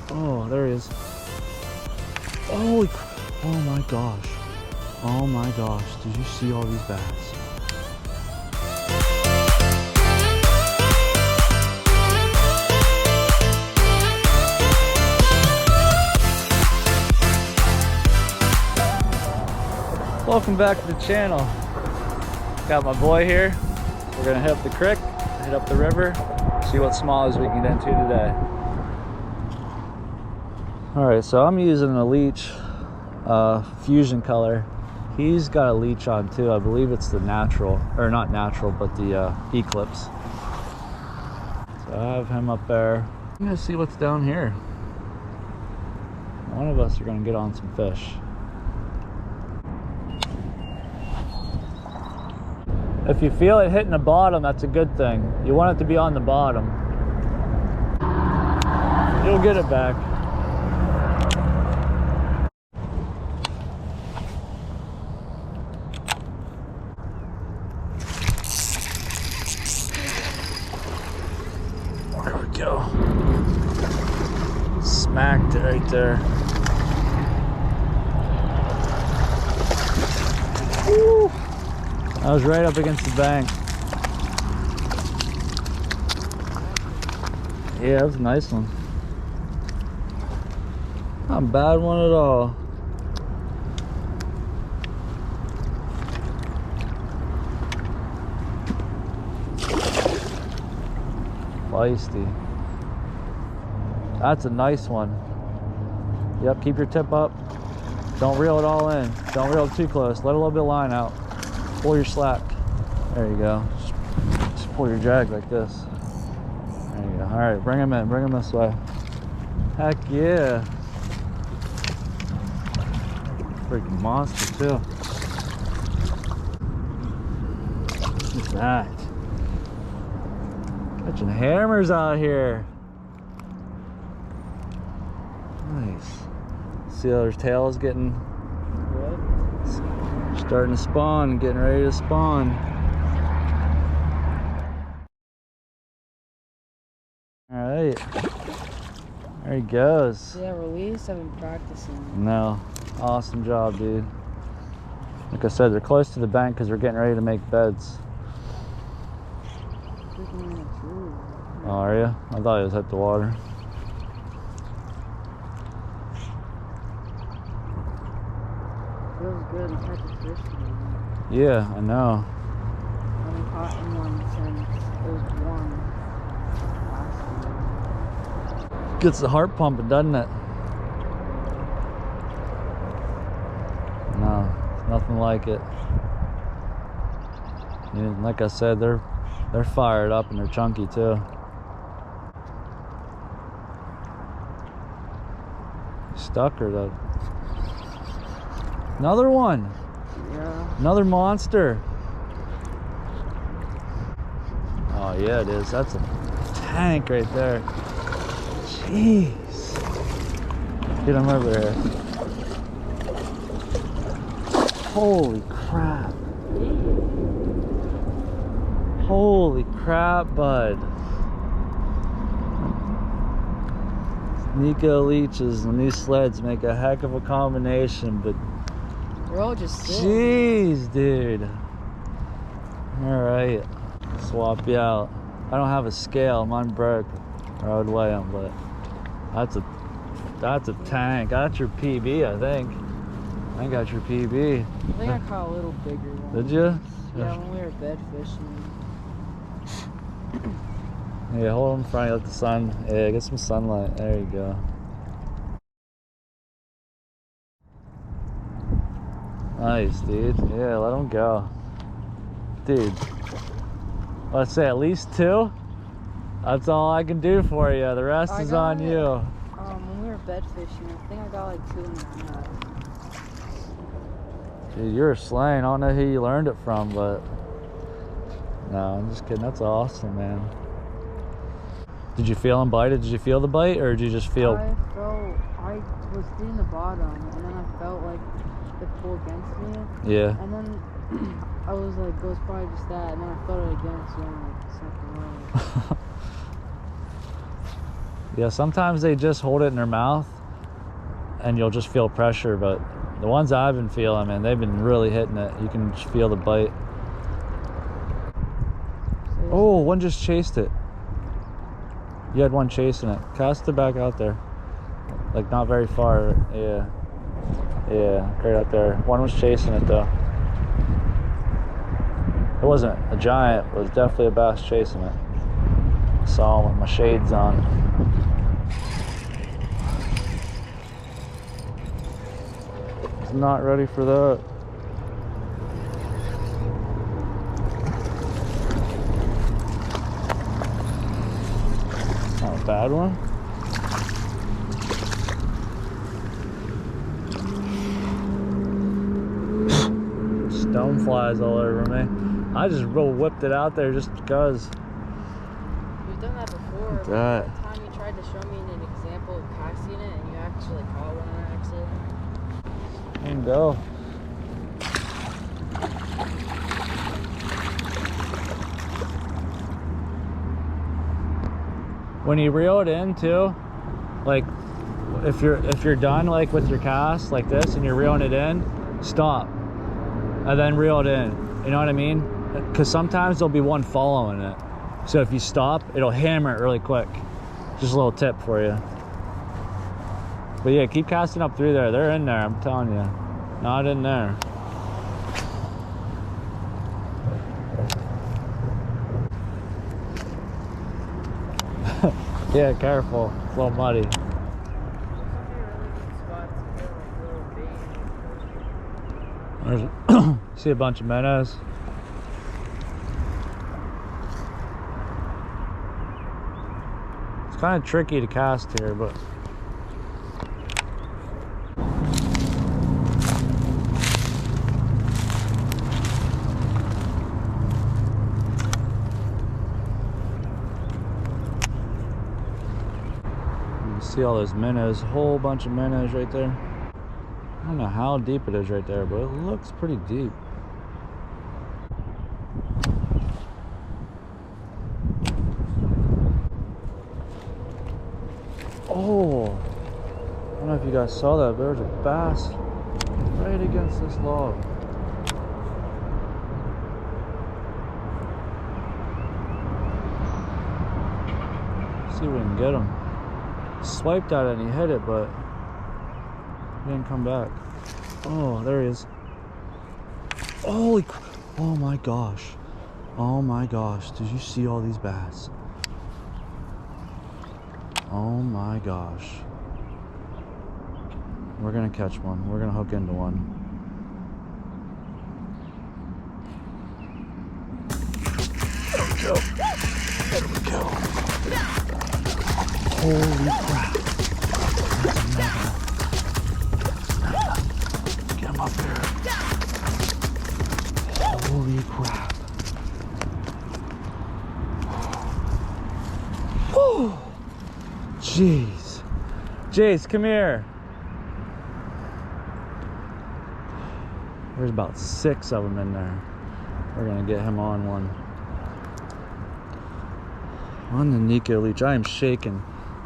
Oh, there he is. Holy, oh my gosh. Oh my gosh, did you see all these bass? Welcome back to the channel. Got my boy here. We're gonna hit up the creek, hit up the river, see what smallies we can get into today. Alright, so I'm using a leech fusion color. He's got a leech on too. I believe it's the natural, or not natural, but the Eclipse. So I have him up there. I'm gonna see what's down here. One of us are gonna get on some fish. If you feel it hitting the bottom, that's a good thing. You want it to be on the bottom. You'll get it back. There we go. Smacked it right there. Woo! I was right up against the bank. Yeah, that was a nice one. Not a bad one at all. Feisty. That's a nice one. Yep, keep your tip up. Don't reel it all in. Don't reel it too close. Let a little bit of line out. Pull your slack. There you go. Just pull your drag like this. There you go. All right, bring him in. Bring him this way. Heck yeah. Freaking monster too. What's that? Catching hammers out here. Nice. See how their tail is getting starting to spawn, getting ready to spawn. All right, there he goes. Yeah, release. I've been practicing. No, awesome job, dude. Like I said, they're close to the bank because we're getting ready to make beds. Oh, are you? I thought he was at the water. Feels good to catch a fish again. Yeah, I know. I haven't caught in one since it was warm last year. Gets the heart pumping, doesn't it? No, nothing like it. Yeah, like I said, they're fired up and they're chunky too. Stuck or the another one. Yeah. Another monster. Oh yeah, it is. That's a tank right there. Jeez. Get him over there. Holy crap. Holy crap, bud. Nikko leeches and these sleds make a heck of a combination, but We're all just sitting. jeez, dude. Alright, swap you out. I don't have a scale, mine broke, or I would weigh them, but that's a tank. I got your PB, I think. I got your PB. I think I caught a little bigger one. Did you? Yeah, when we were bed fishing. Yeah, hold them in front, let the sun, yeah, get some sunlight. There you go. Nice, dude. Yeah, let them go. Dude, let's say at least 2. That's all I can do for you. The rest is on you. When we were bed fishing, I think I got like 2.5. Dude, you're slaying. I don't know who you learned it from, but no, I'm just kidding. That's awesome, man. Did you feel him bite it? Did you feel the bite, or did you just feel? I was hitting the bottom, and then I felt like it pull against me. Yeah. And then I was like, it was probably just that, and then I felt it again, so I'm like, second way. Yeah, sometimes they just hold it in their mouth and you'll just feel pressure, but the ones I've been feeling, man, they've been really hitting it. You can feel the bite. Oh, one just chased it. You had one chasing it. Cast it back out there. Like not very far. Yeah. Yeah, right out there. One was chasing it though. It wasn't a giant, it was definitely a bass chasing it. I saw him with my shades on. He's not ready for that. Not a bad one. Stone flies all over me. I just whipped it out there just because. You've done that before. Look at that. The time you tried to show me an example of casting it and you actually caught one on accident. There you go. When you reel it in too, like if you're done like with your cast like this and you're reeling it in, stop and then reel it in. You know what I mean? Because sometimes there'll be one following it. So if you stop, it'll hammer it really quick. Just a little tip for you. But yeah, keep casting up through there. They're in there, I'm telling you. Not in there. Yeah, careful. It's a little muddy. There's see a bunch of minnows. It's kind of tricky to cast here, but see all those minnows, a whole bunch of minnows right there. I don't know how deep it is right there, but it looks pretty deep. Oh, I don't know if you guys saw that, but there's a bass right against this log. See if we can get him. Swiped at it and he hit it, but he didn't come back. Oh, there he is. Holy, oh my gosh. Oh my gosh, did you see all these bass? Oh my gosh. We're gonna catch one. We're gonna hook into one. There we go. Holy crap. That's another. Get him up there. Holy crap. Woo! Jeez. Jace, come here. There's about 6 of them in there. We're gonna get him on one. On the Nikko leech, I am shaking.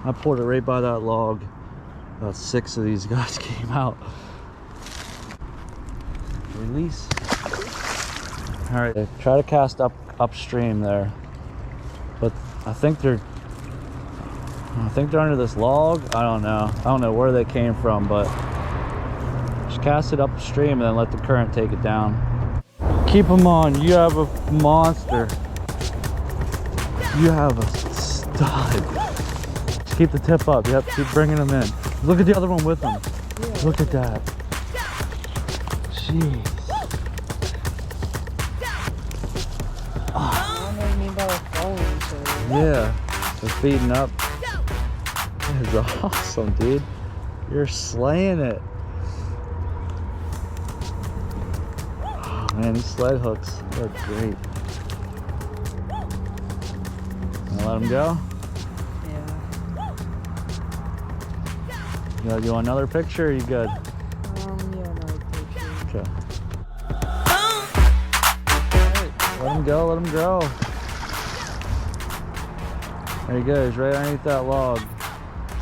I pulled it right by that log. About 6 of these guys came out. Release. All right, try to cast upstream there. But I think they're under this log. I don't know where they came from, but just cast it upstream and then let the current take it down. Keep them on. You have a monster. You have a stud. Just keep the tip up. Yep, keep bringing them in. Look at the other one with them. Yeah. Look at that. Jeez. I don't know what you mean by following each other. Yeah, they're feeding up. That is awesome, dude. You're slaying it. Oh, man, these sled hooks look great. Let them go? Yeah. You want another picture or are you good? Yeah, another picture. Okay. Alright, let him go, let him go. There he goes, right underneath that log.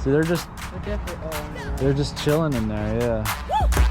See, they're just They're definitely all in there. they're just chilling in there, yeah.